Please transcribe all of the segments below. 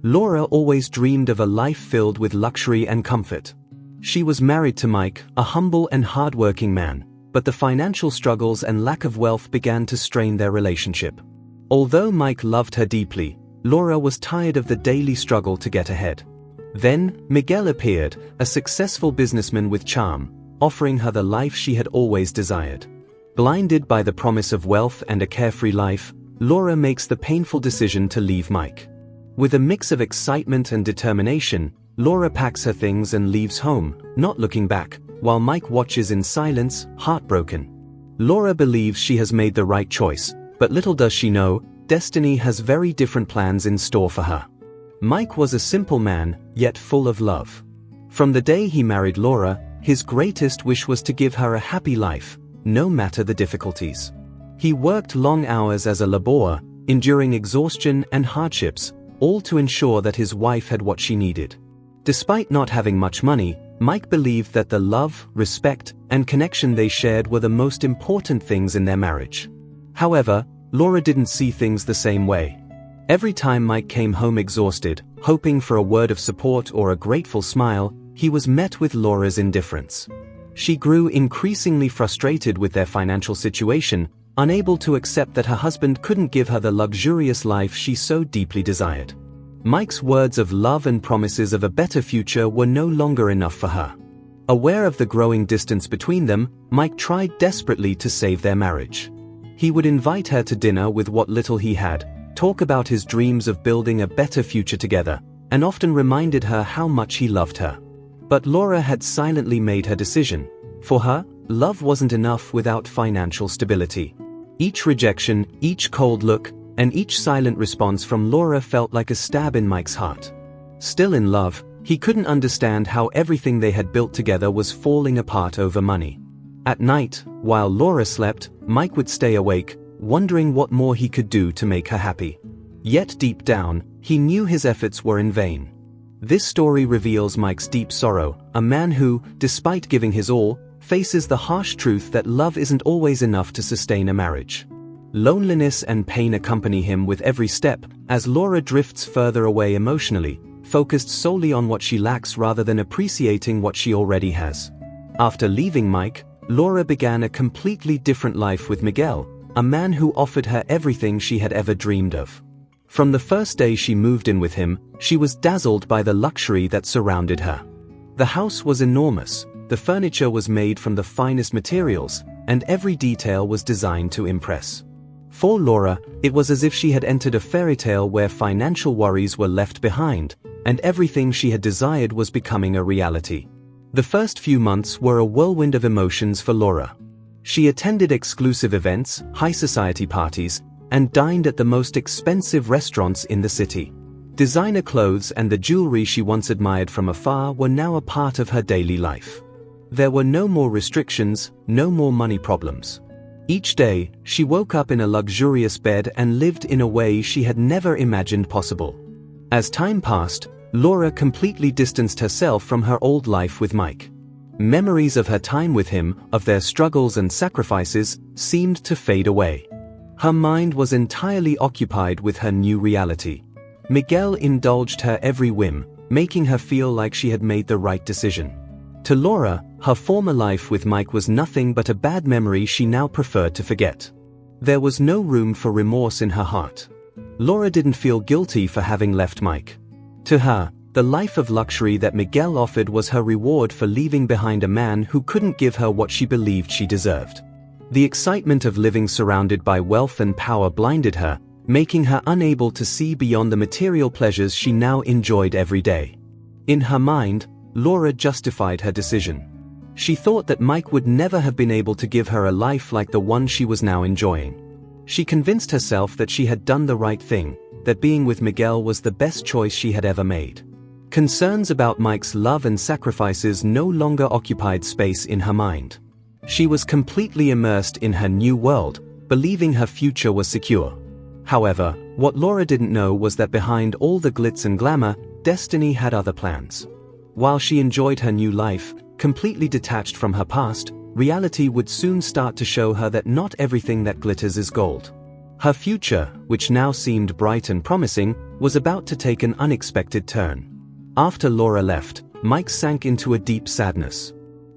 Laura always dreamed of a life filled with luxury and comfort. She was married to Mike, a humble and hardworking man, but the financial struggles and lack of wealth began to strain their relationship. Although Mike loved her deeply, Laura was tired of the daily struggle to get ahead. Then, Miguel appeared, a successful businessman with charm, offering her the life she had always desired. Blinded by the promise of wealth and a carefree life, Laura makes the painful decision to leave Mike. With a mix of excitement and determination, Laura packs her things and leaves home, not looking back, while Mike watches in silence, heartbroken. Laura believes she has made the right choice, but little does she know, destiny has very different plans in store for her. Mike was a simple man, yet full of love. From the day he married Laura, his greatest wish was to give her a happy life, no matter the difficulties. He worked long hours as a laborer, enduring exhaustion and hardships, all to ensure that his wife had what she needed. Despite not having much money, Mike believed that the love, respect, and connection they shared were the most important things in their marriage. However, Laura didn't see things the same way. Every time Mike came home exhausted, hoping for a word of support or a grateful smile, he was met with Laura's indifference. She grew increasingly frustrated with their financial situation, unable to accept that her husband couldn't give her the luxurious life she so deeply desired. Mike's words of love and promises of a better future were no longer enough for her. Aware of the growing distance between them, Mike tried desperately to save their marriage. He would invite her to dinner with what little he had, talk about his dreams of building a better future together, and often reminded her how much he loved her. But Laura had silently made her decision. For her, love wasn't enough without financial stability. Each rejection, each cold look, and each silent response from Laura felt like a stab in Mike's heart. Still in love, he couldn't understand how everything they had built together was falling apart over money. At night, while Laura slept, Mike would stay awake, wondering what more he could do to make her happy. Yet deep down, he knew his efforts were in vain. This story reveals Mike's deep sorrow, a man who, despite giving his all, faces the harsh truth that love isn't always enough to sustain a marriage. Loneliness and pain accompany him with every step, as Laura drifts further away emotionally, focused solely on what she lacks rather than appreciating what she already has. After leaving Mike, Laura began a completely different life with Miguel, a man who offered her everything she had ever dreamed of. From the first day she moved in with him, she was dazzled by the luxury that surrounded her. The house was enormous, the furniture was made from the finest materials, and every detail was designed to impress. For Laura, it was as if she had entered a fairy tale where financial worries were left behind, and everything she had desired was becoming a reality. The first few months were a whirlwind of emotions for Laura. She attended exclusive events, high society parties, and dined at the most expensive restaurants in the city. Designer clothes and the jewelry she once admired from afar were now a part of her daily life. There were no more restrictions, no more money problems. Each day, she woke up in a luxurious bed and lived in a way she had never imagined possible. As time passed, Laura completely distanced herself from her old life with Mike. Memories of her time with him, of their struggles and sacrifices, seemed to fade away. Her mind was entirely occupied with her new reality. Miguel indulged her every whim, making her feel like she had made the right decision. To Laura, her former life with Mike was nothing but a bad memory she now preferred to forget. There was no room for remorse in her heart. Laura didn't feel guilty for having left Mike. To her, the life of luxury that Miguel offered was her reward for leaving behind a man who couldn't give her what she believed she deserved. The excitement of living surrounded by wealth and power blinded her, making her unable to see beyond the material pleasures she now enjoyed every day. In her mind, Laura justified her decision. She thought that Mike would never have been able to give her a life like the one she was now enjoying. She convinced herself that she had done the right thing, that being with Miguel was the best choice she had ever made. Concerns about Mike's love and sacrifices no longer occupied space in her mind. She was completely immersed in her new world, believing her future was secure. However, what Laura didn't know was that behind all the glitz and glamour, destiny had other plans. While she enjoyed her new life, completely detached from her past, reality would soon start to show her that not everything that glitters is gold. Her future, which now seemed bright and promising, was about to take an unexpected turn. After Laura left, Mike sank into a deep sadness.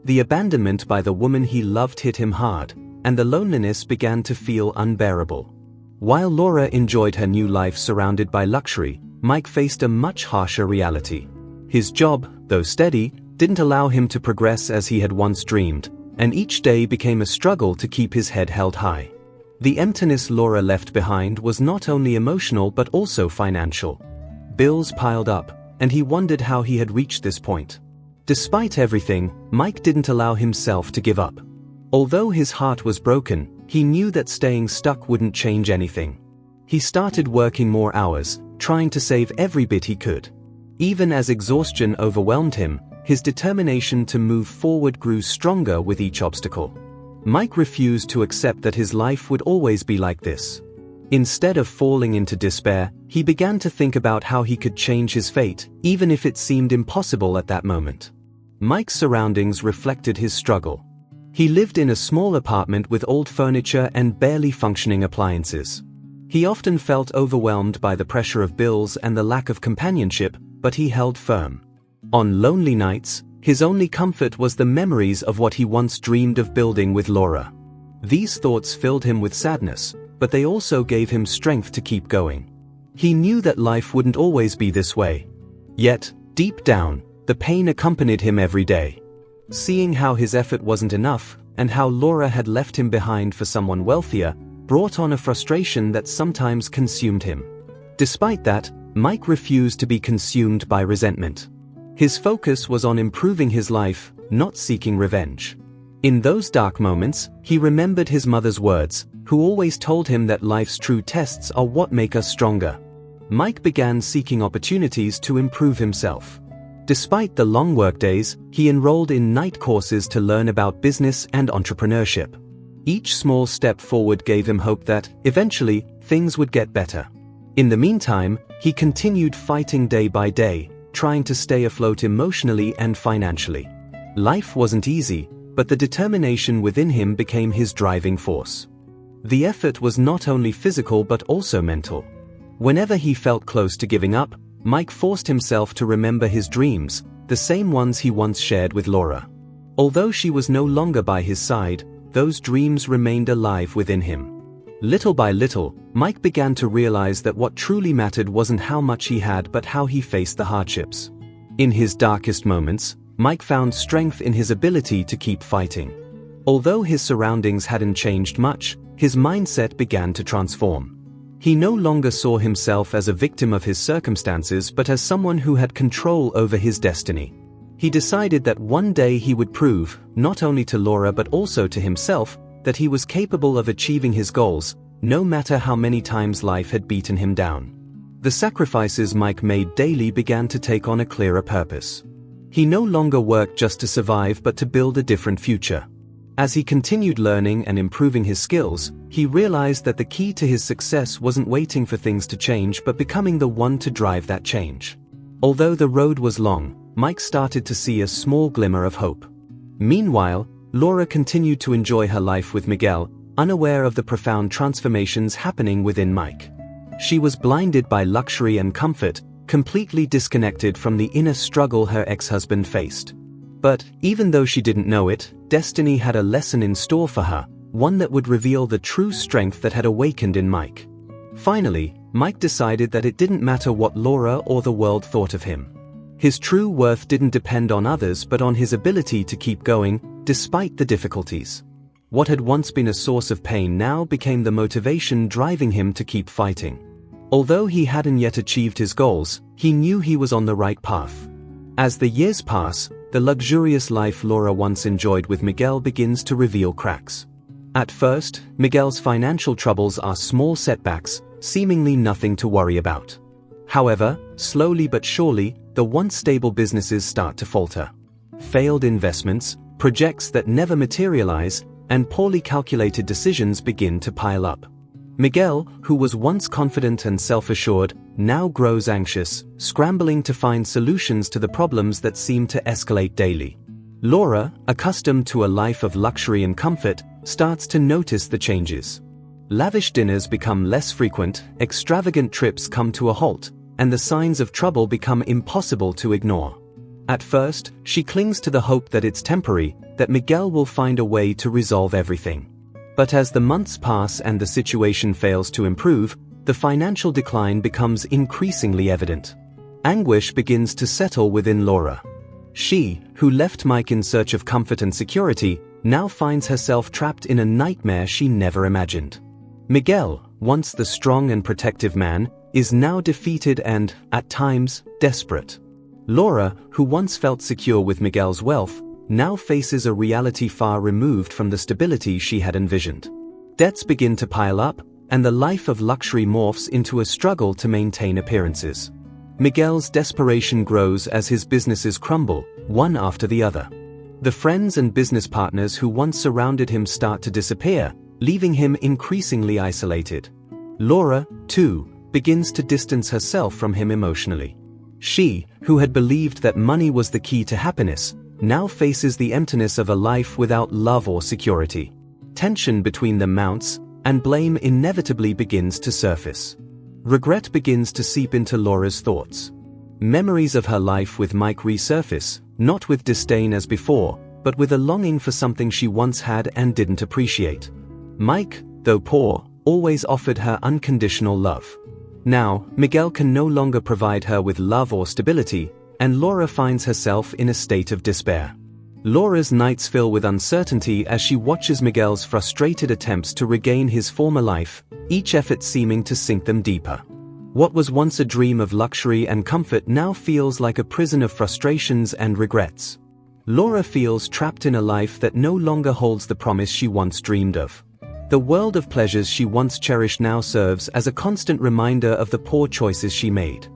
The abandonment by the woman he loved hit him hard, and the loneliness began to feel unbearable. While Laura enjoyed her new life surrounded by luxury, Mike faced a much harsher reality. His job, though steady, didn't allow him to progress as he had once dreamed, and each day became a struggle to keep his head held high. The emptiness Laura left behind was not only emotional but also financial. Bills piled up, and he wondered how he had reached this point. Despite everything, Mike didn't allow himself to give up. Although his heart was broken, he knew that staying stuck wouldn't change anything. He started working more hours, trying to save every bit he could. Even as exhaustion overwhelmed him, his determination to move forward grew stronger with each obstacle. Mike refused to accept that his life would always be like this. Instead of falling into despair, he began to think about how he could change his fate, even if it seemed impossible at that moment. Mike's surroundings reflected his struggle. He lived in a small apartment with old furniture and barely functioning appliances. He often felt overwhelmed by the pressure of bills and the lack of companionship, but he held firm. On lonely nights, his only comfort was the memories of what he once dreamed of building with Laura. These thoughts filled him with sadness, but they also gave him strength to keep going. He knew that life wouldn't always be this way. Yet, deep down, the pain accompanied him every day. Seeing how his effort wasn't enough, and how Laura had left him behind for someone wealthier, brought on a frustration that sometimes consumed him. Despite that, Mike refused to be consumed by resentment. His focus was on improving his life, not seeking revenge. In those dark moments, he remembered his mother's words, who always told him that life's true tests are what make us stronger. Mike began seeking opportunities to improve himself. Despite the long workdays, he enrolled in night courses to learn about business and entrepreneurship. Each small step forward gave him hope that, eventually, things would get better. In the meantime, he continued fighting day by day, trying to stay afloat emotionally and financially. Life wasn't easy, but the determination within him became his driving force. The effort was not only physical but also mental. Whenever he felt close to giving up, Mike forced himself to remember his dreams, the same ones he once shared with Laura. Although she was no longer by his side, those dreams remained alive within him. Little by little, Mike began to realize that what truly mattered wasn't how much he had but how he faced the hardships. In his darkest moments, Mike found strength in his ability to keep fighting. Although his surroundings hadn't changed much, his mindset began to transform. He no longer saw himself as a victim of his circumstances but as someone who had control over his destiny. He decided that one day he would prove, not only to Laura but also to himself, that he was capable of achieving his goals, no matter how many times life had beaten him down. The sacrifices Mike made daily began to take on a clearer purpose. He no longer worked just to survive but to build a different future. As he continued learning and improving his skills, he realized that the key to his success wasn't waiting for things to change but becoming the one to drive that change. Although the road was long, Mike started to see a small glimmer of hope. Meanwhile, Laura continued to enjoy her life with Miguel, unaware of the profound transformations happening within Mike. She was blinded by luxury and comfort, completely disconnected from the inner struggle her ex-husband faced. But, even though she didn't know it, destiny had a lesson in store for her, one that would reveal the true strength that had awakened in Mike. Finally, Mike decided that it didn't matter what Laura or the world thought of him. His true worth didn't depend on others but on his ability to keep going, despite the difficulties. What had once been a source of pain now became the motivation driving him to keep fighting. Although he hadn't yet achieved his goals, he knew he was on the right path. As the years pass, the luxurious life Laura once enjoyed with Miguel begins to reveal cracks. At first, Miguel's financial troubles are small setbacks, seemingly nothing to worry about. However, slowly but surely, the once stable businesses start to falter. Failed investments, projects that never materialize, and poorly calculated decisions begin to pile up. Miguel, who was once confident and self-assured, now grows anxious, scrambling to find solutions to the problems that seem to escalate daily. Laura, accustomed to a life of luxury and comfort, starts to notice the changes. Lavish dinners become less frequent, extravagant trips come to a halt, and the signs of trouble become impossible to ignore. At first, she clings to the hope that it's temporary, that Miguel will find a way to resolve everything. But as the months pass and the situation fails to improve, the financial decline becomes increasingly evident. Anguish begins to settle within Laura. She, who left Mike in search of comfort and security, now finds herself trapped in a nightmare she never imagined. Miguel, once the strong and protective man, is now defeated and, at times, desperate. Laura, who once felt secure with Miguel's wealth, now faces a reality far removed from the stability she had envisioned. Debts begin to pile up, and the life of luxury morphs into a struggle to maintain appearances. Miguel's desperation grows as his businesses crumble, one after the other. The friends and business partners who once surrounded him start to disappear, leaving him increasingly isolated. Laura, too, begins to distance herself from him emotionally. She, who had believed that money was the key to happiness, now faces the emptiness of a life without love or security. Tension between them mounts, and blame inevitably begins to surface. Regret begins to seep into Laura's thoughts. Memories of her life with Mike resurface, not with disdain as before, but with a longing for something she once had and didn't appreciate. Mike, though poor, always offered her unconditional love. Now, Miguel can no longer provide her with love or stability, and Laura finds herself in a state of despair. Laura's nights fill with uncertainty as she watches Miguel's frustrated attempts to regain his former life, each effort seeming to sink them deeper. What was once a dream of luxury and comfort now feels like a prison of frustrations and regrets. Laura feels trapped in a life that no longer holds the promise she once dreamed of. The world of pleasures she once cherished now serves as a constant reminder of the poor choices she made.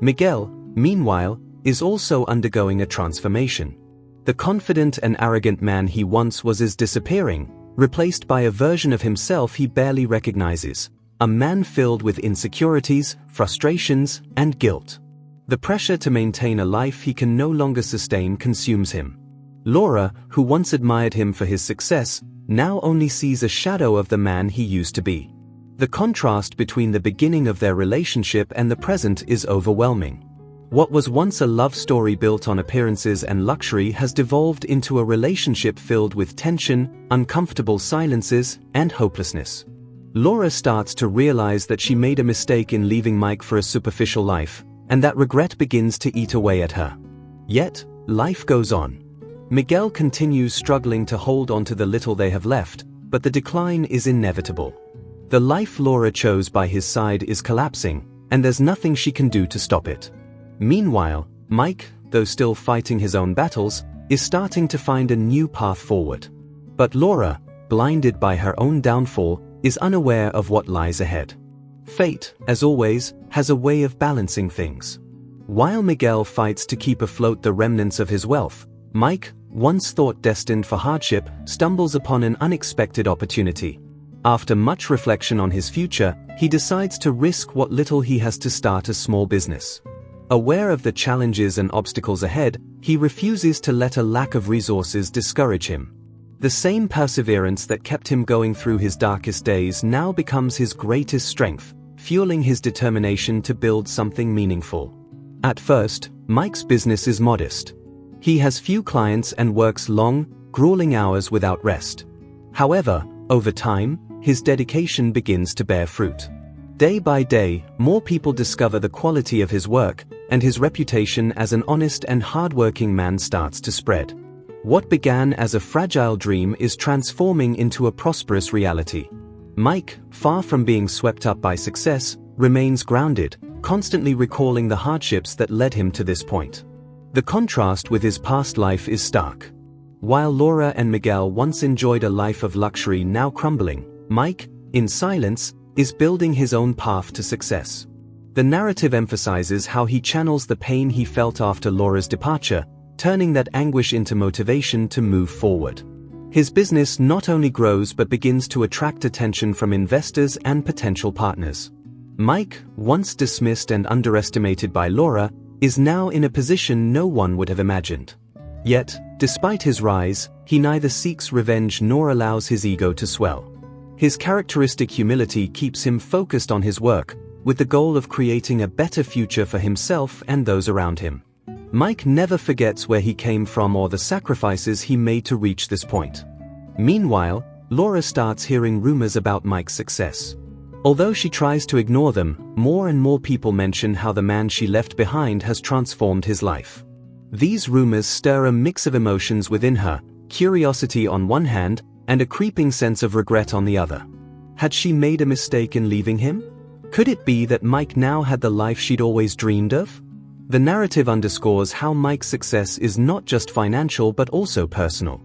Miguel, meanwhile, is also undergoing a transformation. The confident and arrogant man he once was is disappearing, replaced by a version of himself he barely recognizes, a man filled with insecurities, frustrations, and guilt. The pressure to maintain a life he can no longer sustain consumes him. Laura, who once admired him for his success, now only sees a shadow of the man he used to be. The contrast between the beginning of their relationship and the present is overwhelming. What was once a love story built on appearances and luxury has devolved into a relationship filled with tension, uncomfortable silences, and hopelessness. Laura starts to realize that she made a mistake in leaving Mike for a superficial life, and that regret begins to eat away at her. Yet, life goes on. Miguel continues struggling to hold on to the little they have left, but the decline is inevitable. The life Laura chose by his side is collapsing, and there's nothing she can do to stop it. Meanwhile, Mike, though still fighting his own battles, is starting to find a new path forward. But Laura, blinded by her own downfall, is unaware of what lies ahead. Fate, as always, has a way of balancing things. While Miguel fights to keep afloat the remnants of his wealth, Mike, once thought destined for hardship, stumbles upon an unexpected opportunity. After much reflection on his future, he decides to risk what little he has to start a small business. Aware of the challenges and obstacles ahead, he refuses to let a lack of resources discourage him. The same perseverance that kept him going through his darkest days now becomes his greatest strength, fueling his determination to build something meaningful. At first, Mike's business is modest. He has few clients and works long, grueling hours without rest. However, over time, his dedication begins to bear fruit. Day by day, more people discover the quality of his work, and his reputation as an honest and hardworking man starts to spread. What began as a fragile dream is transforming into a prosperous reality. Mike, far from being swept up by success, remains grounded, constantly recalling the hardships that led him to this point. The contrast with his past life is stark. While Laura and Miguel once enjoyed a life of luxury now crumbling, Mike, in silence, is building his own path to success. The narrative emphasizes how he channels the pain he felt after Laura's departure, turning that anguish into motivation to move forward. His business not only grows but begins to attract attention from investors and potential partners. Mike, once dismissed and underestimated by Laura, is now in a position no one would have imagined. Yet, despite his rise, he neither seeks revenge nor allows his ego to swell. His characteristic humility keeps him focused on his work, with the goal of creating a better future for himself and those around him. Mike never forgets where he came from or the sacrifices he made to reach this point. Meanwhile, Laura starts hearing rumors about Mike's success. Although she tries to ignore them, more and more people mention how the man she left behind has transformed his life. These rumors stir a mix of emotions within her, curiosity on one hand, and a creeping sense of regret on the other. Had she made a mistake in leaving him? Could it be that Mike now had the life she'd always dreamed of? The narrative underscores how Mike's success is not just financial but also personal.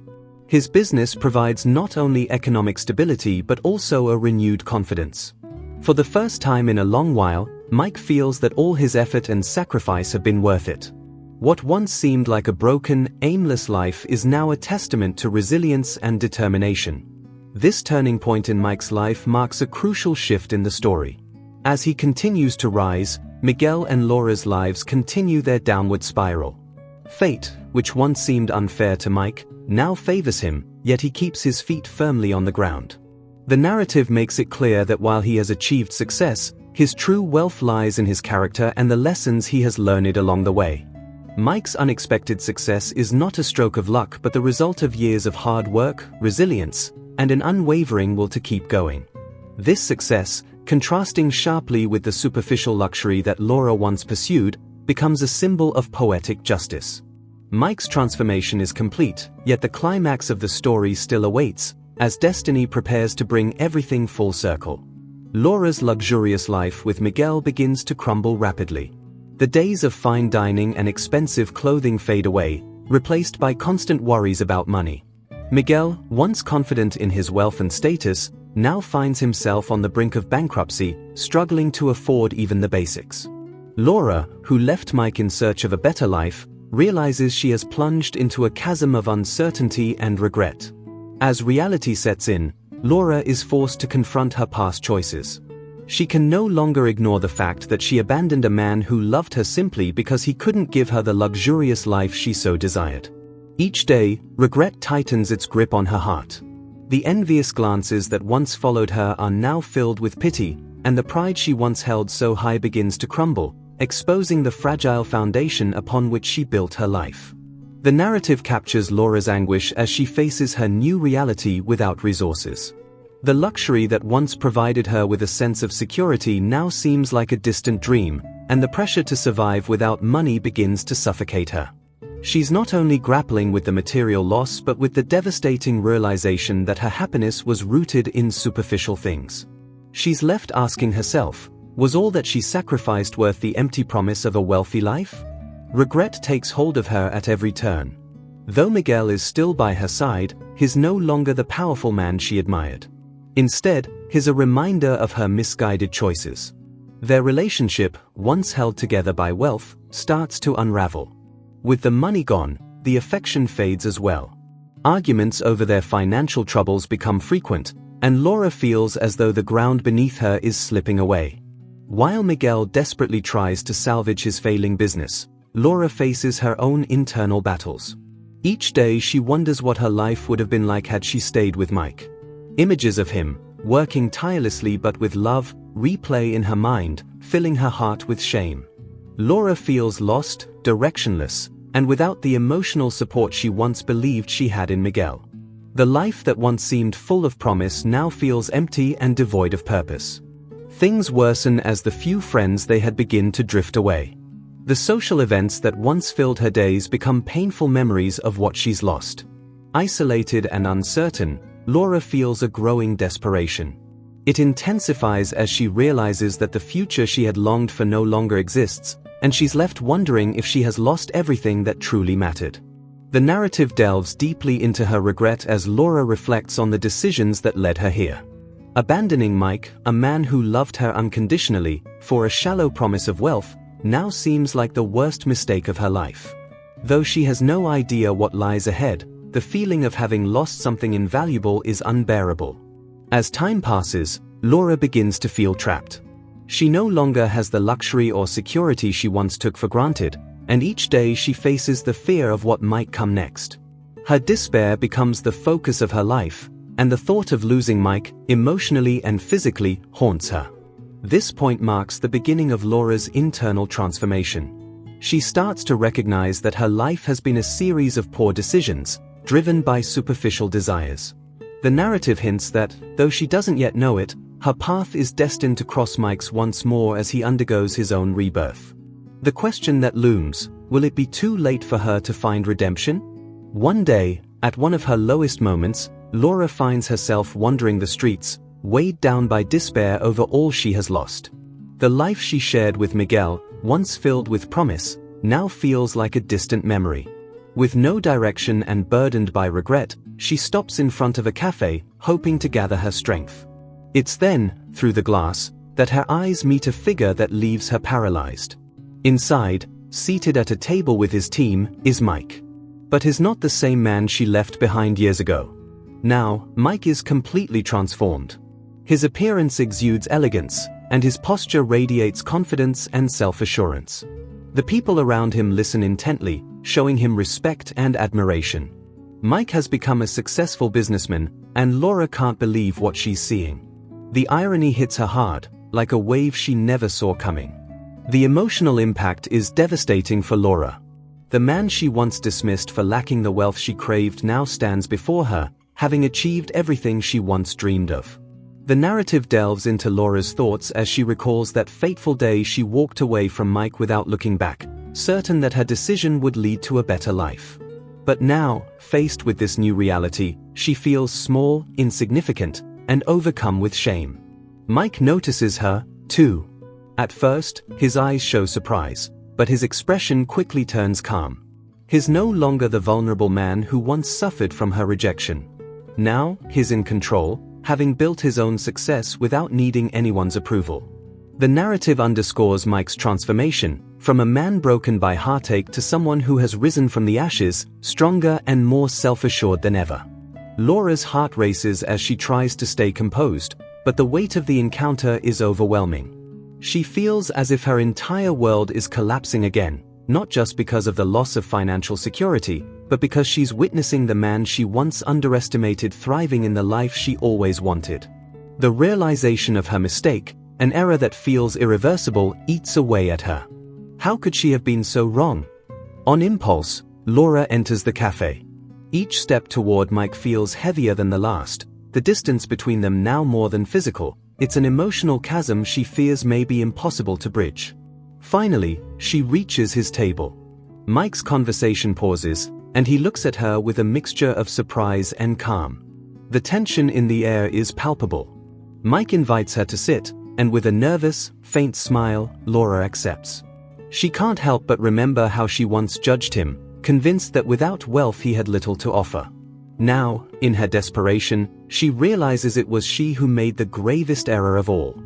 His business provides not only economic stability but also a renewed confidence. For the first time in a long while, Mike feels that all his effort and sacrifice have been worth it. What once seemed like a broken, aimless life is now a testament to resilience and determination. This turning point in Mike's life marks a crucial shift in the story. As he continues to rise, Miguel and Laura's lives continue their downward spiral. Fate, which once seemed unfair to Mike, now favors him, yet he keeps his feet firmly on the ground. The narrative makes it clear that while he has achieved success, his true wealth lies in his character and the lessons he has learned along the way. Mike's unexpected success is not a stroke of luck but the result of years of hard work, resilience, and an unwavering will to keep going. This success, contrasting sharply with the superficial luxury that Laura once pursued, becomes a symbol of poetic justice. Mike's transformation is complete, yet the climax of the story still awaits, as destiny prepares to bring everything full circle. Laura's luxurious life with Miguel begins to crumble rapidly. The days of fine dining and expensive clothing fade away, replaced by constant worries about money. Miguel, once confident in his wealth and status, now finds himself on the brink of bankruptcy, struggling to afford even the basics. Laura, who left Mike in search of a better life, realizes she has plunged into a chasm of uncertainty and regret. As reality sets in, Laura is forced to confront her past choices. She can no longer ignore the fact that she abandoned a man who loved her simply because he couldn't give her the luxurious life she so desired. Each day, regret tightens its grip on her heart. The envious glances that once followed her are now filled with pity, and the pride she once held so high begins to crumble, exposing the fragile foundation upon which she built her life. The narrative captures Laura's anguish as she faces her new reality without resources. The luxury that once provided her with a sense of security now seems like a distant dream, and the pressure to survive without money begins to suffocate her. She's not only grappling with the material loss but with the devastating realization that her happiness was rooted in superficial things. She's left asking herself, was all that she sacrificed worth the empty promise of a wealthy life? Regret takes hold of her at every turn. Though Miguel is still by her side, he's no longer the powerful man she admired. Instead, he's a reminder of her misguided choices. Their relationship, once held together by wealth, starts to unravel. With the money gone, the affection fades as well. Arguments over their financial troubles become frequent, and Laura feels as though the ground beneath her is slipping away. While Miguel desperately tries to salvage his failing business, Laura faces her own internal battles. Each day she wonders what her life would have been like had she stayed with Mike. Images of him, working tirelessly but with love, replay in her mind, filling her heart with shame. Laura feels lost, directionless, and without the emotional support she once believed she had in Miguel. The life that once seemed full of promise now feels empty and devoid of purpose. Things worsen as the few friends they had begin to drift away. The social events that once filled her days become painful memories of what she's lost. Isolated and uncertain, Laura feels a growing desperation. It intensifies as she realizes that the future she had longed for no longer exists, and she's left wondering if she has lost everything that truly mattered. The narrative delves deeply into her regret as Laura reflects on the decisions that led her here. Abandoning Mike, a man who loved her unconditionally, for a shallow promise of wealth, now seems like the worst mistake of her life. Though she has no idea what lies ahead, the feeling of having lost something invaluable is unbearable. As time passes, Laura begins to feel trapped. She no longer has the luxury or security she once took for granted, and each day she faces the fear of what might come next. Her despair becomes the focus of her life, and the thought of losing Mike, emotionally and physically, haunts her. This point marks the beginning of Laura's internal transformation. She starts to recognize that her life has been a series of poor decisions, driven by superficial desires. The narrative hints that, though she doesn't yet know it, her path is destined to cross Mike's once more as he undergoes his own rebirth. The question that looms: will it be too late for her to find redemption? One day, at one of her lowest moments, Laura finds herself wandering the streets, weighed down by despair over all she has lost. The life she shared with Miguel, once filled with promise, now feels like a distant memory. With no direction and burdened by regret, she stops in front of a cafe, hoping to gather her strength. It's then, through the glass, that her eyes meet a figure that leaves her paralyzed. Inside, seated at a table with his team, is Mike. But he's not the same man she left behind years ago. Now, Mike is completely transformed. His appearance exudes elegance, and his posture radiates confidence and self-assurance. The people around him listen intently, showing him respect and admiration. Mike has become a successful businessman, and Laura can't believe what she's seeing. The irony hits her hard, like a wave she never saw coming. The emotional impact is devastating for Laura. The man she once dismissed for lacking the wealth she craved now stands before her, having achieved everything she once dreamed of. The narrative delves into Laura's thoughts as she recalls that fateful day she walked away from Mike without looking back, certain that her decision would lead to a better life. But now, faced with this new reality, she feels small, insignificant, and overcome with shame. Mike notices her, too. At first, his eyes show surprise, but his expression quickly turns calm. He's no longer the vulnerable man who once suffered from her rejection. Now, he's in control, having built his own success without needing anyone's approval. The narrative underscores Mike's transformation, from a man broken by heartache to someone who has risen from the ashes, stronger and more self-assured than ever. Laura's heart races as she tries to stay composed, but the weight of the encounter is overwhelming. She feels as if her entire world is collapsing again, not just because of the loss of financial security, but because she's witnessing the man she once underestimated thriving in the life she always wanted. The realization of her mistake, an error that feels irreversible, eats away at her. How could she have been so wrong? On impulse, Laura enters the cafe. Each step toward Mike feels heavier than the last, the distance between them now more than physical. It's an emotional chasm she fears may be impossible to bridge. Finally, she reaches his table. Mike's conversation pauses, and he looks at her with a mixture of surprise and calm. The tension in the air is palpable. Mike invites her to sit, and with a nervous, faint smile, Laura accepts. She can't help but remember how she once judged him, convinced that without wealth he had little to offer. Now, in her desperation, she realizes it was she who made the gravest error of all.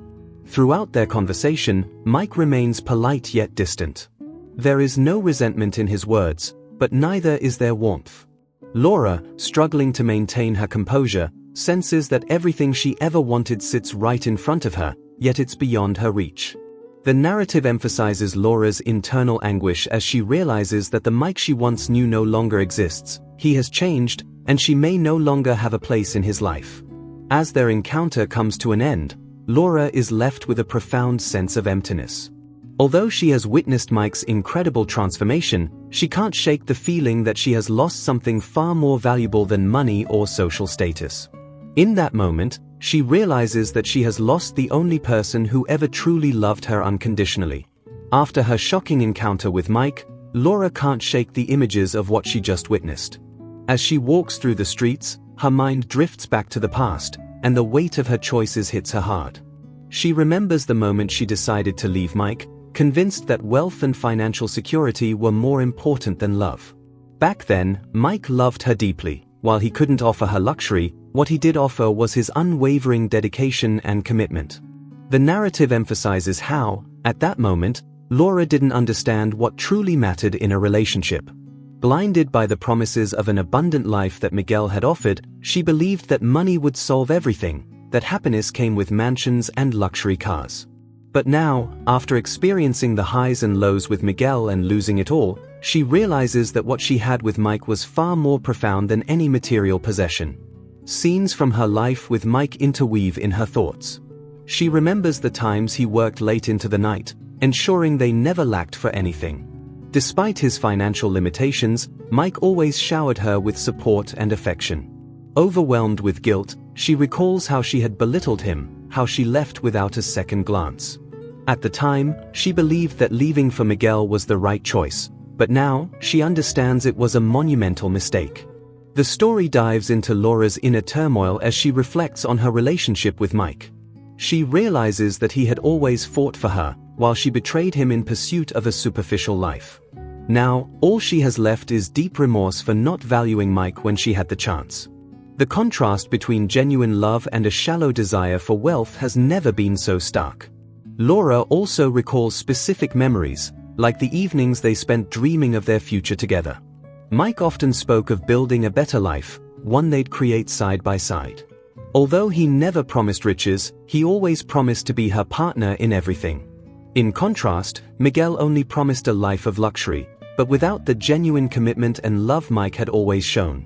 Throughout their conversation, Mike remains polite yet distant. There is no resentment in his words, but neither is there warmth. Laura, struggling to maintain her composure, senses that everything she ever wanted sits right in front of her, yet it's beyond her reach. The narrative emphasizes Laura's internal anguish as she realizes that the Mike she once knew no longer exists. He has changed, and she may no longer have a place in his life. As their encounter comes to an end, Laura is left with a profound sense of emptiness. Although she has witnessed Mike's incredible transformation, she can't shake the feeling that she has lost something far more valuable than money or social status. In that moment, she realizes that she has lost the only person who ever truly loved her unconditionally. After her shocking encounter with Mike, Laura can't shake the images of what she just witnessed. As she walks through the streets, her mind drifts back to the past, and the weight of her choices hits her hard. She remembers the moment she decided to leave Mike, convinced that wealth and financial security were more important than love. Back then, Mike loved her deeply. While he couldn't offer her luxury, what he did offer was his unwavering dedication and commitment. The narrative emphasizes how, at that moment, Laura didn't understand what truly mattered in a relationship. Blinded by the promises of an abundant life that Miguel had offered, she believed that money would solve everything, that happiness came with mansions and luxury cars. But now, after experiencing the highs and lows with Miguel and losing it all, she realizes that what she had with Mike was far more profound than any material possession. Scenes from her life with Mike interweave in her thoughts. She remembers the times he worked late into the night, ensuring they never lacked for anything. Despite his financial limitations, Mike always showered her with support and affection. Overwhelmed with guilt, she recalls how she had belittled him, how she left without a second glance. At the time, she believed that leaving for Miguel was the right choice, but now, she understands it was a monumental mistake. The story dives into Laura's inner turmoil as she reflects on her relationship with Mike. She realizes that he had always fought for her, while she betrayed him in pursuit of a superficial life. Now, all she has left is deep remorse for not valuing Mike when she had the chance. The contrast between genuine love and a shallow desire for wealth has never been so stark. Laura also recalls specific memories, like the evenings they spent dreaming of their future together. Mike often spoke of building a better life, one they'd create side by side. Although he never promised riches, he always promised to be her partner in everything. In contrast, Miguel only promised a life of luxury, but without the genuine commitment and love Mike had always shown.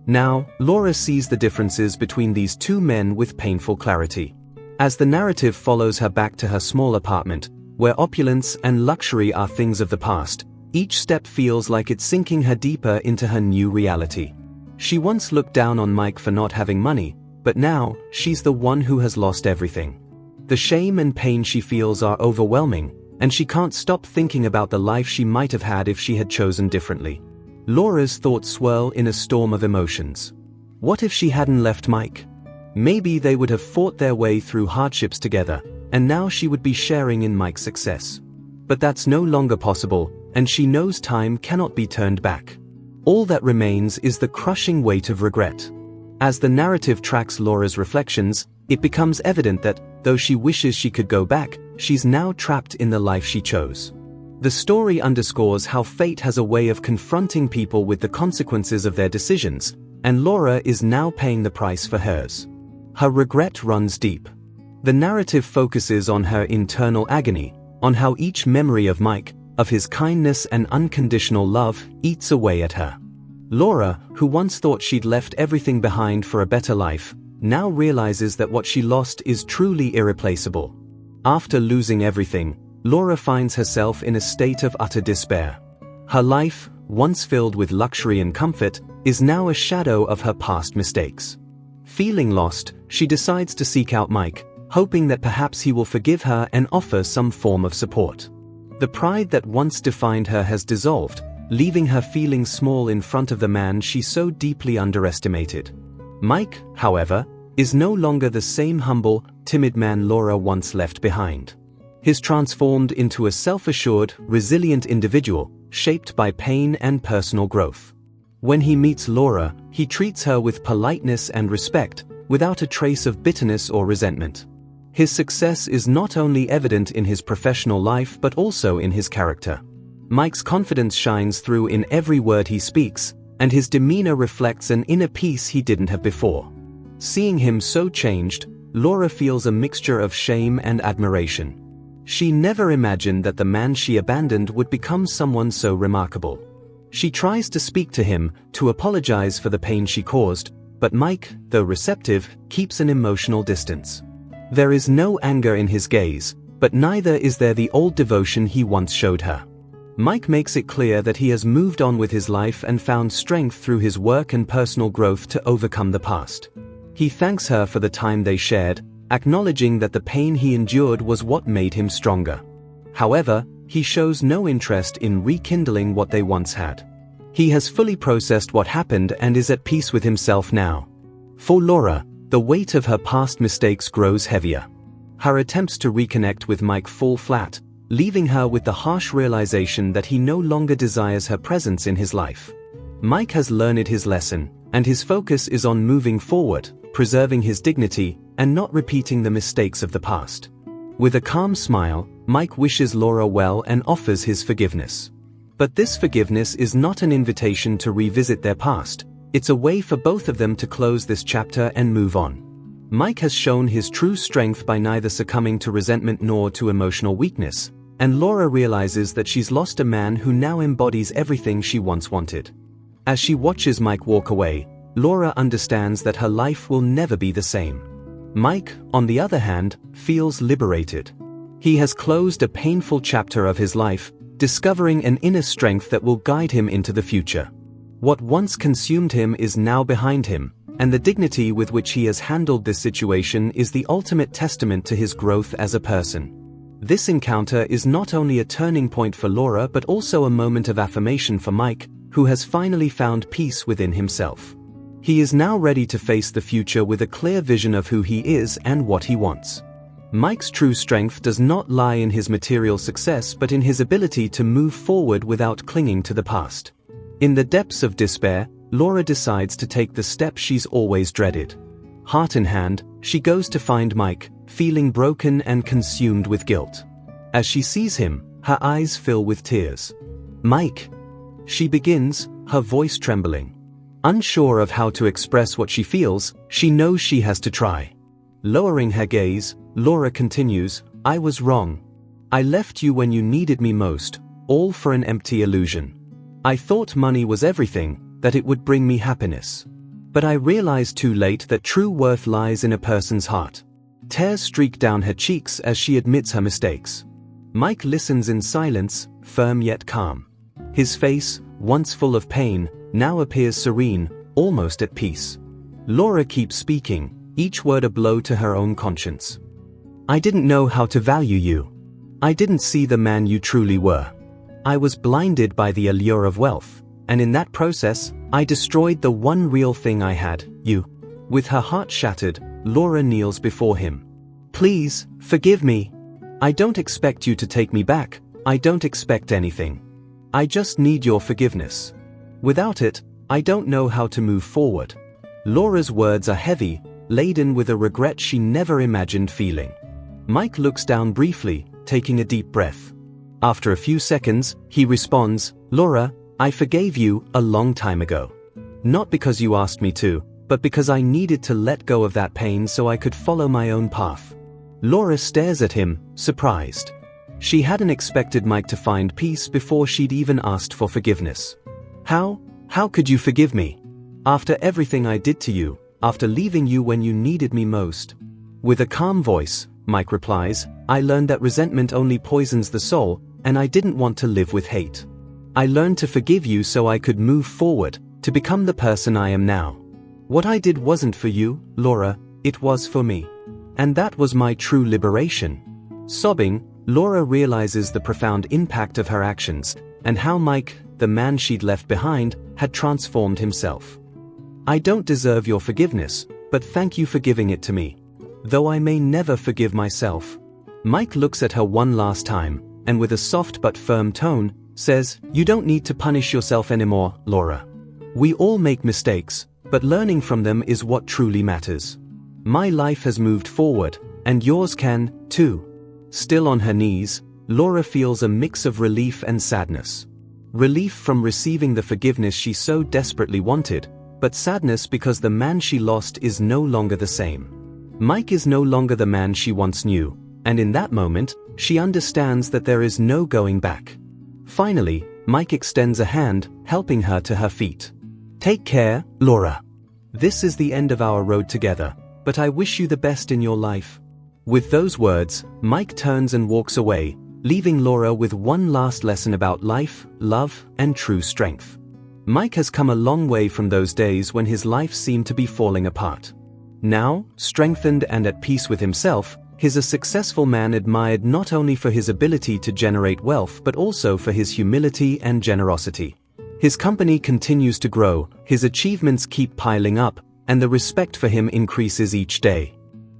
Now, Laura sees the differences between these two men with painful clarity. As the narrative follows her back to her small apartment, where opulence and luxury are things of the past, each step feels like it's sinking her deeper into her new reality. She once looked down on Mike for not having money, but now, she's the one who has lost everything. The shame and pain she feels are overwhelming, and she can't stop thinking about the life she might have had if she had chosen differently. Laura's thoughts swirl in a storm of emotions. What if she hadn't left Mike? Maybe they would have fought their way through hardships together, and now she would be sharing in Mike's success. But that's no longer possible, and she knows time cannot be turned back. All that remains is the crushing weight of regret. As the narrative tracks Laura's reflections, it becomes evident that, though she wishes she could go back, she's now trapped in the life she chose. The story underscores how fate has a way of confronting people with the consequences of their decisions, and Laura is now paying the price for hers. Her regret runs deep. The narrative focuses on her internal agony, on how each memory of Mike, of his kindness and unconditional love, eats away at her. Laura, who once thought she'd left everything behind for a better life, now realizes that what she lost is truly irreplaceable. After losing everything, Laura finds herself in a state of utter despair. Her life, once filled with luxury and comfort, is now a shadow of her past mistakes. Feeling lost, she decides to seek out Mike, hoping that perhaps he will forgive her and offer some form of support. The pride that once defined her has dissolved, leaving her feeling small in front of the man she so deeply underestimated. Mike, however, is no longer the same humble, timid man Laura once left behind. He's transformed into a self-assured, resilient individual, shaped by pain and personal growth. When he meets Laura, he treats her with politeness and respect, without a trace of bitterness or resentment. His success is not only evident in his professional life but also in his character. Mike's confidence shines through in every word he speaks, and his demeanor reflects an inner peace he didn't have before. Seeing him so changed, Laura feels a mixture of shame and admiration. She never imagined that the man she abandoned would become someone so remarkable. She tries to speak to him, to apologize for the pain she caused, but Mike, though receptive, keeps an emotional distance. There is no anger in his gaze, but neither is there the old devotion he once showed her. Mike makes it clear that he has moved on with his life and found strength through his work and personal growth to overcome the past. He thanks her for the time they shared, acknowledging that the pain he endured was what made him stronger. However, he shows no interest in rekindling what they once had. He has fully processed what happened and is at peace with himself now. For Laura, the weight of her past mistakes grows heavier. Her attempts to reconnect with Mike fall flat, leaving her with the harsh realization that he no longer desires her presence in his life. Mike has learned his lesson, and his focus is on moving forward, preserving his dignity, and not repeating the mistakes of the past. With a calm smile, Mike wishes Laura well and offers his forgiveness. But this forgiveness is not an invitation to revisit their past, it's a way for both of them to close this chapter and move on. Mike has shown his true strength by neither succumbing to resentment nor to emotional weakness, and Laura realizes that she's lost a man who now embodies everything she once wanted. As she watches Mike walk away, Laura understands that her life will never be the same. Mike, on the other hand, feels liberated. He has closed a painful chapter of his life, discovering an inner strength that will guide him into the future. What once consumed him is now behind him, and the dignity with which he has handled this situation is the ultimate testament to his growth as a person. This encounter is not only a turning point for Laura but also a moment of affirmation for Mike, who has finally found peace within himself. He is now ready to face the future with a clear vision of who he is and what he wants. Mike's true strength does not lie in his material success but in his ability to move forward without clinging to the past. In the depths of despair, Laura decides to take the step she's always dreaded. Heart in hand, she goes to find Mike, feeling broken and consumed with guilt. As she sees him, her eyes fill with tears. "Mike," she begins, her voice trembling. Unsure of how to express what she feels, she knows she has to try. Lowering her gaze, Laura continues, "I was wrong. I left you when you needed me most, all for an empty illusion. I thought money was everything, that it would bring me happiness. But I realized too late that true worth lies in a person's heart." Tears streak down her cheeks as she admits her mistakes. Mike listens in silence, firm yet calm. His face, once full of pain, now appears serene, almost at peace. Laura keeps speaking, each word a blow to her own conscience. "I didn't know how to value you. I didn't see the man you truly were. I was blinded by the allure of wealth, and in that process, I destroyed the one real thing I had, you." With her heart shattered, Laura kneels before him. "Please, forgive me. I don't expect you to take me back, I don't expect anything. I just need your forgiveness. Without it, I don't know how to move forward." Laura's words are heavy, laden with a regret she never imagined feeling. Mike looks down briefly, taking a deep breath. After a few seconds, he responds, "Laura, I forgave you a long time ago. Not because you asked me to, but because I needed to let go of that pain so I could follow my own path." Laura stares at him, surprised. She hadn't expected Mike to find peace before she'd even asked for forgiveness. How could you forgive me? After everything I did to you, after leaving you when you needed me most?" With a calm voice, Mike replies, "I learned that resentment only poisons the soul, and I didn't want to live with hate. I learned to forgive you so I could move forward, to become the person I am now. What I did wasn't for you, Laura, it was for me. And that was my true liberation." Sobbing, Laura realizes the profound impact of her actions, and how Mike, the man she'd left behind, had transformed himself. "I don't deserve your forgiveness, but thank you for giving it to me. Though I may never forgive myself." Mike looks at her one last time, and with a soft but firm tone, says, "You don't need to punish yourself anymore, Laura. We all make mistakes, but learning from them is what truly matters. My life has moved forward, and yours can, too." Still on her knees, Laura feels a mix of relief and sadness. Relief from receiving the forgiveness she so desperately wanted, but sadness because the man she lost is no longer the same. Mike is no longer the man she once knew, and in that moment, she understands that there is no going back. Finally, Mike extends a hand, helping her to her feet. "Take care, Laura. This is the end of our road together, but I wish you the best in your life." With those words, Mike turns and walks away, leaving Laura with one last lesson about life, love, and true strength. Mike has come a long way from those days when his life seemed to be falling apart. Now, strengthened and at peace with himself, he's a successful man admired not only for his ability to generate wealth but also for his humility and generosity. His company continues to grow, his achievements keep piling up, and the respect for him increases each day.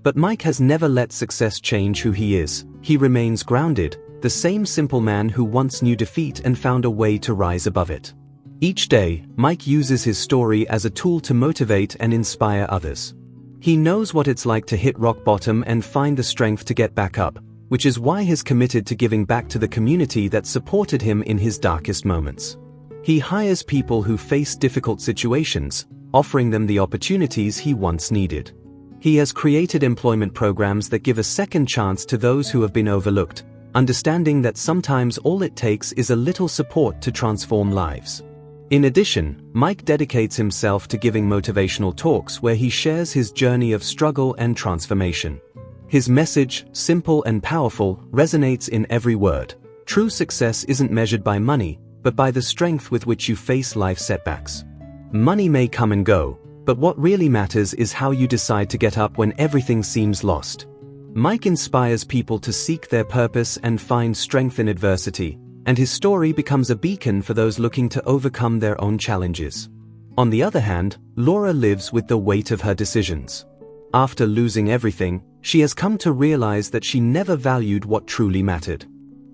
But Mike has never let success change who he is. He remains grounded, the same simple man who once knew defeat and found a way to rise above it. Each day, Mike uses his story as a tool to motivate and inspire others. He knows what it's like to hit rock bottom and find the strength to get back up, which is why he's committed to giving back to the community that supported him in his darkest moments. He hires people who face difficult situations, offering them the opportunities he once needed. He has created employment programs that give a second chance to those who have been overlooked, understanding that sometimes all it takes is a little support to transform lives. In addition, Mike dedicates himself to giving motivational talks where he shares his journey of struggle and transformation. His message, simple and powerful, resonates in every word. True success isn't measured by money, but by the strength with which you face life setbacks. Money may come and go, but what really matters is how you decide to get up when everything seems lost. Mike inspires people to seek their purpose and find strength in adversity, and his story becomes a beacon for those looking to overcome their own challenges. On the other hand, Laura lives with the weight of her decisions. After losing everything, she has come to realize that she never valued what truly mattered.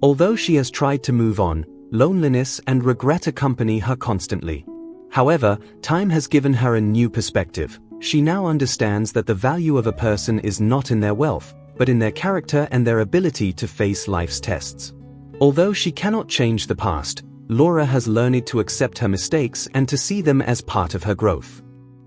Although she has tried to move on, loneliness and regret accompany her constantly. However, time has given her a new perspective. She now understands that the value of a person is not in their wealth, but in their character and their ability to face life's tests. Although she cannot change the past, Laura has learned to accept her mistakes and to see them as part of her growth.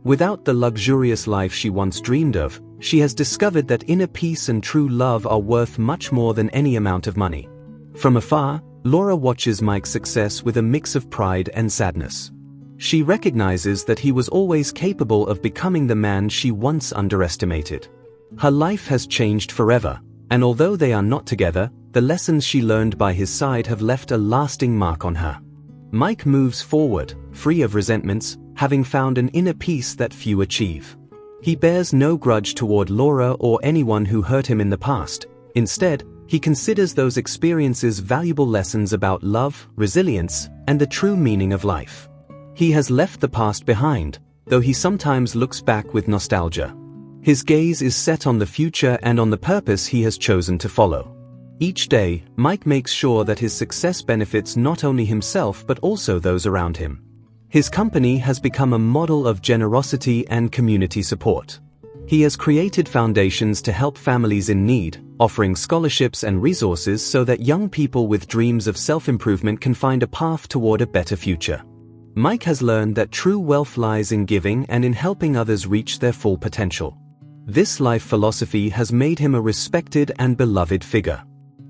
Without the luxurious life she once dreamed of, she has discovered that inner peace and true love are worth much more than any amount of money. From afar, Laura watches Mike's success with a mix of pride and sadness. She recognizes that he was always capable of becoming the man she once underestimated. Her life has changed forever, and although they are not together, the lessons she learned by his side have left a lasting mark on her. Mike moves forward, free of resentments, having found an inner peace that few achieve. He bears no grudge toward Laura or anyone who hurt him in the past. Instead, he considers those experiences valuable lessons about love, resilience, and the true meaning of life. He has left the past behind, though he sometimes looks back with nostalgia. His gaze is set on the future and on the purpose he has chosen to follow. Each day, Mike makes sure that his success benefits not only himself but also those around him. His company has become a model of generosity and community support. He has created foundations to help families in need, offering scholarships and resources so that young people with dreams of self-improvement can find a path toward a better future. Mike has learned that true wealth lies in giving and in helping others reach their full potential. This life philosophy has made him a respected and beloved figure.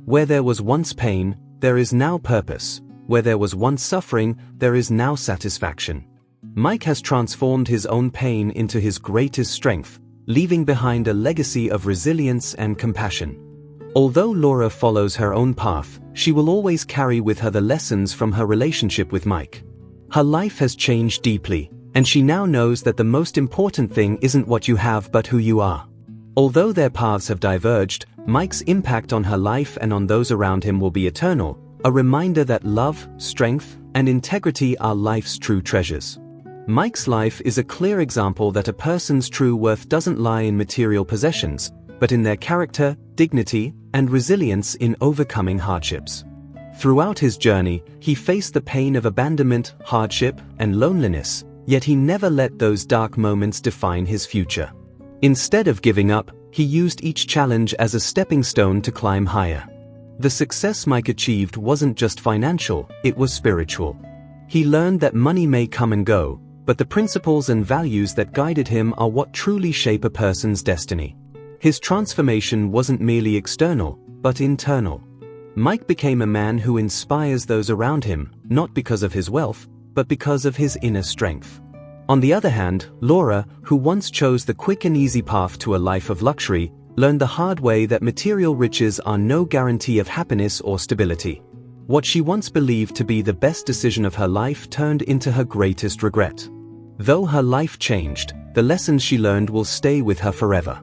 Where there was once pain, there is now purpose. Where there was once suffering, there is now satisfaction. Mike has transformed his own pain into his greatest strength, leaving behind a legacy of resilience and compassion. Although Laura follows her own path, she will always carry with her the lessons from her relationship with Mike. Her life has changed deeply, and she now knows that the most important thing isn't what you have but who you are. Although their paths have diverged, Mike's impact on her life and on those around him will be eternal, a reminder that love, strength, and integrity are life's true treasures. Mike's life is a clear example that a person's true worth doesn't lie in material possessions, but in their character, dignity, and resilience in overcoming hardships. Throughout his journey, he faced the pain of abandonment, hardship, and loneliness, yet he never let those dark moments define his future. Instead of giving up, he used each challenge as a stepping stone to climb higher. The success Mike achieved wasn't just financial, it was spiritual. He learned that money may come and go, but the principles and values that guided him are what truly shape a person's destiny. His transformation wasn't merely external, but internal. Mike became a man who inspires those around him, not because of his wealth, but because of his inner strength. On the other hand, Laura, who once chose the quick and easy path to a life of luxury, learned the hard way that material riches are no guarantee of happiness or stability. What she once believed to be the best decision of her life turned into her greatest regret. Though her life changed, the lessons she learned will stay with her forever.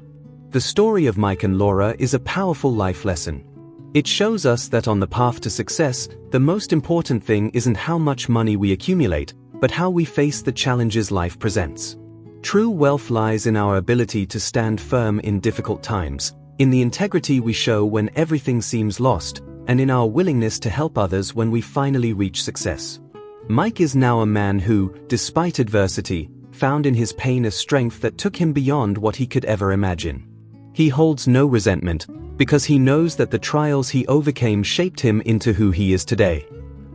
The story of Mike and Laura is a powerful life lesson. It shows us that on the path to success, the most important thing isn't how much money we accumulate, but how we face the challenges life presents. True wealth lies in our ability to stand firm in difficult times, in the integrity we show when everything seems lost, and in our willingness to help others when we finally reach success. Mike is now a man who, despite adversity, found in his pain a strength that took him beyond what he could ever imagine. He holds no resentment, because he knows that the trials he overcame shaped him into who he is today.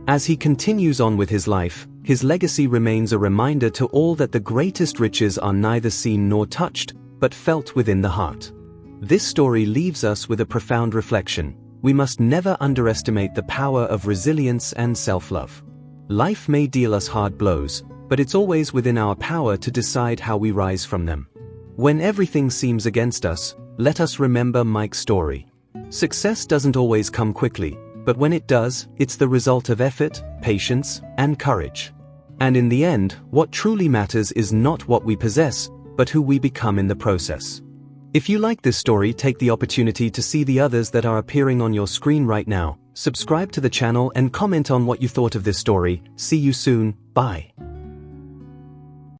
As he continues on with his life, his legacy remains a reminder to all that the greatest riches are neither seen nor touched, but felt within the heart. This story leaves us with a profound reflection. We must never underestimate the power of resilience and self-love. Life may deal us hard blows, but it's always within our power to decide how we rise from them. When everything seems against us, let us remember Mike's story. Success doesn't always come quickly, but when it does, it's the result of effort, patience, and courage. And in the end, what truly matters is not what we possess, but who we become in the process. If you like this story, take the opportunity to see the others that are appearing on your screen right now. Subscribe to the channel and comment on what you thought of this story. See you soon. Bye.